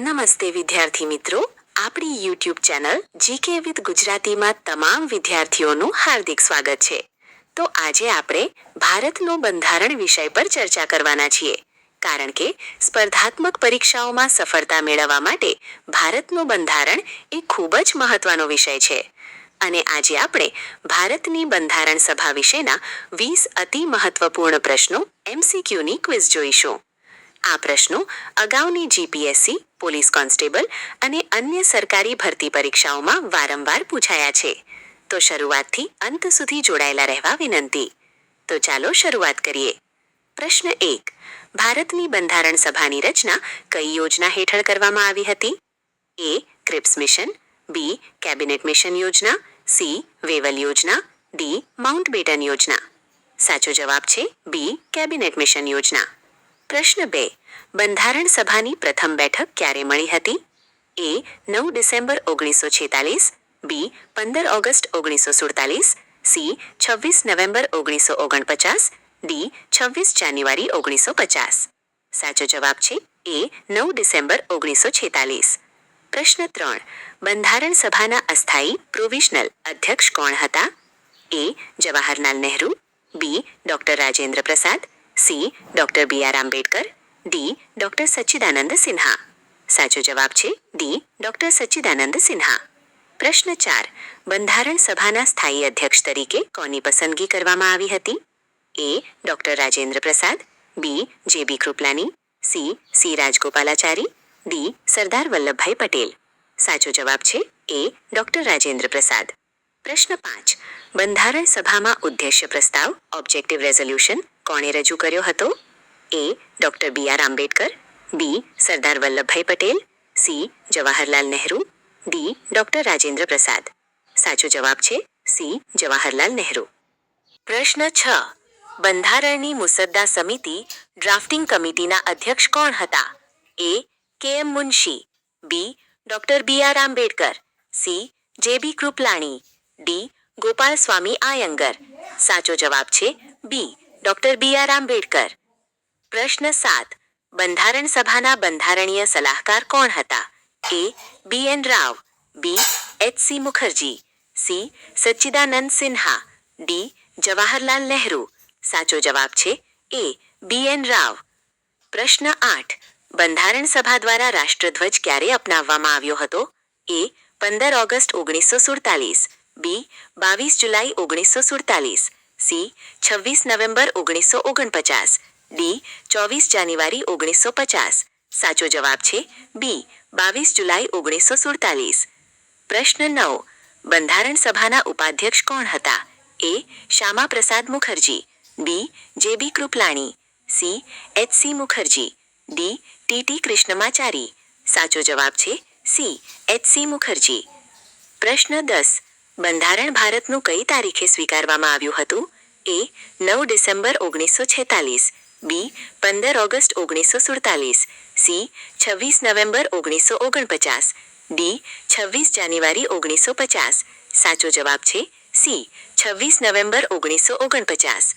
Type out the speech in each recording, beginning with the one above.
નમસ્તે વિદ્યાર્થી મિત્રો, આપણી યુટ્યુબ ચેનલ જીકે વિથ ગુજરાતીમાં તમામ વિદ્યાર્થીઓનું હાર્દિક સ્વાગત છે। તો આજે આપણે ભારતનું બંધારણ વિષય પર ચર્ચા કરવાના છીએ, કારણ કે સ્પર્ધાત્મક પરીક્ષાઓમાં સફળતા મેળવવા માટે ભારતનું બંધારણ એ ખૂબ જ મહત્વનો વિષય છે। અને આજે આપણે ભારતની બંધારણ સભા વિશેના 20 અતિ મહત્વપૂર્ણ પ્રશ્નો MCQની ક્વિઝ જોઈશું। આ પ્રશ્નો અગાઉની જીપીએસસી, પોલીસ કોન્સ્ટેબલ અને અન્ય સરકારી ભરતી પરીક્ષાઓમાં વારંવાર પૂછાયા છે, તો શરૂઆતથી અંત સુધી જોડાયેલા રહેવા વિનંતી। તો ચાલો શરૂઆત કરીએ। પ્રશ્ન 1, ભારતની બંધારણ સભાની રચના કઈ યોજના હેઠળ કરવામાં આવી હતી? A. Cripps mission, B. Cabinet mission યોજના, C. વેવલ યોજના, D. માઉન્ટબેટન યોજના। સાચો જવાબ છે B. કેબિનેટ મિશન યોજના। પ્રશ્ન 2, બંધારણ સભાની પ્રથમ બેઠક ક્યારે મળી હતી? A. 9 December 1946, B. 15 August 1947, C. 26 November 1949, D. 26 જાન્યુઆરી 1950। સાચો જવાબ છે A. 9 ડિસેમ્બર 1946। પ્રશ્ન 3, બંધારણ સભાના અસ્થાયી પ્રોવિઝનલ અધ્યક્ષ કોણ હતા? A. Jawaharlal Nehru, B. Doctor Rajendra Prasad, C. Doctor B.R. Ambedkar, D. Doctor Sachchidanand Sinha. સાચો જવાબ છે D. ડોક્ટર સચ્ચિદાનંદ સિન્હા। પ્રશ્ન 4, બંધારણ સભાના સ્થાયી અધ્યક્ષ તરીકે કોની પસંદગી કરવામાં આવી હતી? A. Doctor Rajendra Prasad, B. J.B. Kripalani, C. C. Rajagopalachari, D. Sardar Vallabhbhai Patel. સાચો જવાબ છે A. ડોક્ટર રાજેન્દ્ર પ્રસાદ। પ્રશ્ન 5, બંધારણ સભામાં ઉદ્દેશ્ય પ્રસ્તાવ ઓબ્જેક્ટિવ રેઝોલ્યુશન કોણે રજૂ કર્યો હતો? A. Doctor B.R. Ambedkar, B. Sardar Vallabhbhai Patel, C. Jawaharlal Nehru, D. Doctor Rajendra પ્રસાદ। સાચો જવાબ છે C. જવાહરલાલ નહેરુ। પ્રશ્ન 6, બંધારણની મુસદ્દા સમિતિ ડ્રાફ્ટિંગ કમિટીના અધ્યક્ષ કોણ હતા? A. K.M. Munshi, B. Doctor B.R. Ambedkar, C. J.B. Kripalani, D. Gopal Swami Ayyangar. સાચો જવાબ છે B. Doctor B.R. આંબેડકર। પ્રશ્ન 7, બંધારણ સભાના બંધારણીય સલાહકાર કોણ હતા? A. B.N. Rao, B. H.C. Mukherjee, C. Sachchidanand Sinha, D. Jawaharlal Nehru. સાચો જવાબ છે A. B.N. રાવ। પ્રશ્ન 8, બંધારણ સભા દ્વારા રાષ્ટ્રધ્વજ ક્યારે અપનાવવામાં આવ્યો હતો? A. 15 August 1947, B. 22 July 1947, C. 26 November 1949, D. 24 જાન્યુઆરી 1950। સાચો જવાબ છે B. 22 જુલાઈ 1947। પ્રશ્ન 9, બંધારણ સભાના ઉપાધ્યક્ષ કોણ હતા? A. Shyama Prasad Mukherjee, B. J.B. Kripalani, C. H.C. Mukherjee, D. T.T. Krishnamachari. સાચો જવાબ છે C. H.C. મુખર્જી। પ્રશ્ન 10, બંધારણ ભારતનું કઈ તારીખે સ્વીકારવામાં આવ્યું હતું? A. 9 December 1946, B. 15 August 1947, C. 26 November 1949, D. 26 જાન્યુઆરી 1950। સાચો જવાબ છે C. 26 નવેમ્બર 1949।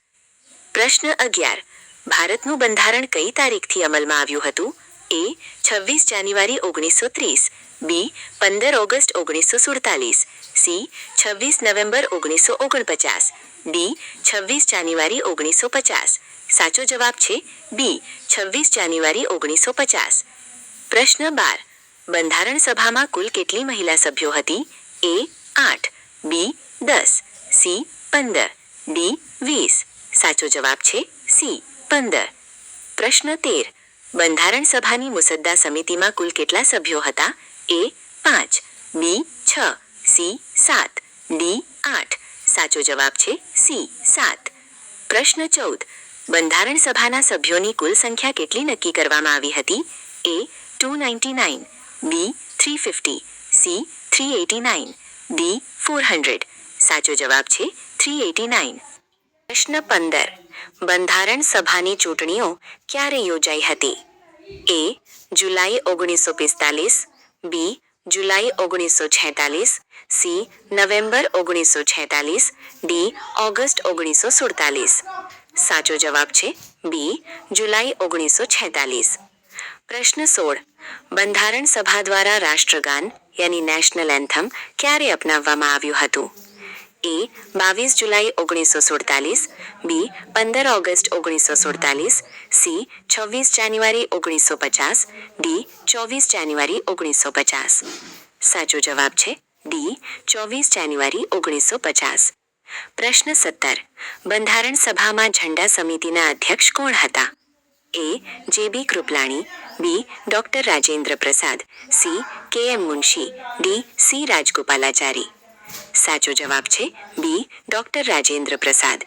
પ્રશ્ન 11, ભારતનું બંધારણ કઈ તારીખથી અમલમાં આવ્યું હતું? A. 26 January 1930, B. 15 August 1947, C. 26 November 1949, D. 26 જાન્યુઆરી 1950। સાચો જવાબ છે B. 26 જાન્યુઆરી 1950। પ્રશ્ન 12, બંધારણ સભામાં કુલ કેટલી મહિલા સભ્યો હતી? A. 8, B. 10, C. 15, D. 20। સાચો જવાબ છે C. 15। પ્રશ્ન 13, બંધારણ સભાની મુસદ્દા સમિતિમાં કુલ કેટલા સભ્યો હતા? A. 5, B. 6, C. 7, D. 8। સાચો જવાબ છે C. 7। પ્રશ્ન 14, બંધારણ સભાના સભ્યોની કુલ સંખ્યા કેટલી નક્કી કરવામાં આવી હતી? A. 299, B. 350, C. 389, D. 400। સાચો જવાબ છે 389। પ્રશ્ન 15, બંધારણ સભાની ચૂંટણીઓ ક્યારે યોજાઈ હતી? A. July 1945, B. July 1946, C. November 1946, D. August 1947। સાચો જવાબ છે B. જુલાઈ 1946। પ્રશ્ન 16 બંધારણ સભા દ્વારા રાષ્ટ્રગાન યાની નેશનલ એન્થમ ક્યારે અપનાવવામાં આવ્યું હતું? એ 22 જુલાઈ 1947, બી 15 ઓગસ્ટ 1947, સી 26 જાન્યુઆરી 1950, ડી 24 જાન્યુઆરી 1950. સાચો જવાબ છે ડી 24 જાન્યુઆરી 1950. પ્રશ્ન 17 બંધારણ સભામાં ઝંડા સમિતિના અધ્યક્ષ કોણ હતા? એ જે.બી. કૃપલાણી, બી doctor Rajendra Prasad, C K M. Munshi, D C Rajagopalachari. સાચો જવાબ છે બી ડોક્ટર રાજેન્દ્ર પ્રસાદ.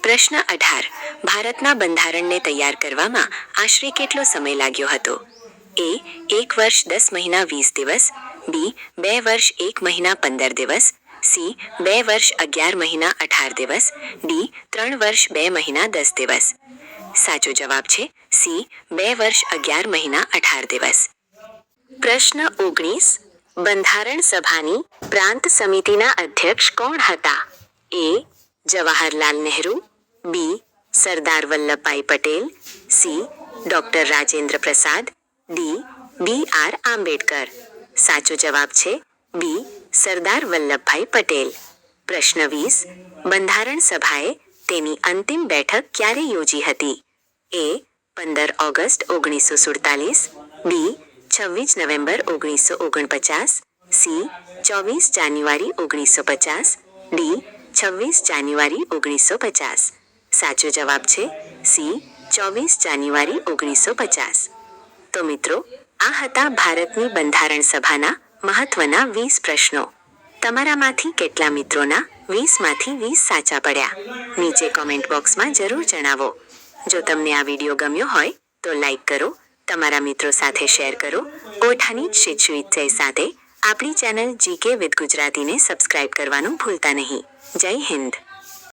પ્રશ્ન 18 ભારતના બંધારણને તૈયાર કરવામાં આશરે કેટલો સમય લાગ્યો હતો? એ 1 વર્ષ 10 મહિના 20 દિવસ, બી 2 વર્ષ 1 મહિના 15 દિવસ, સી 2 વર્ષ 11 મહિના 18 દિવસ, ડી 3 વર્ષ 2 મહિના 10 દિવસ. સાચો જવાબ છે સી 2 વર્ષ 11 મહિના 18 દિવસ. પ્રશ્ન 19 બંધારણ સભાની પ્રાંત સમિતિના અધ્યક્ષ કોણ હતા? એ જવાહરલાલ નહેરુ, બી સરદાર વલ્લભભાઈ પટેલ, સી ડોક્ટર રાજેન્દ્ર પ્રસાદ, ડી બી.આર. આંબેડકર. સાચો જવાબ છે બી સરદાર વલ્લભભાઈ પટેલ. પ્રશ્ન 20 બંધારણ સભાએ તેની અંતિમ બેઠક ક્યારે યોજી હતી? એ 15 ઓગસ્ટ 1947, બી 26 નવેમ્બર 1949, સી 24 જાન્યુઆરી 1950, ડી 26 જાન્યુઆરી 1950. સાચો જવાબ છે સી 24 જાન્યુઆરી 1950. તો મિત્રો આ હતા ભારતની બંધારણ સભાના મહત્વના 20 પ્રશ્નો. તમારામાંથી કેટલા મિત્રોના 20માંથી 20 સાચા પડ્યા? નીચે કોમેન્ટ બોક્સમાં જરૂર જણાવો. જો તમને આ વિડીયો ગમ્યો હોય તો લાઈક કરો, તમારા મિત્રો સાથે શેર કરો. ઓઠાની જ શિક્ષુઇત્સય સાથે આપણી ચેનલ જીકે વિથ ગુજરાતીને સબસ્ક્રાઇબ કરવાનું ભૂલતા નહીં. જય હિન્દ.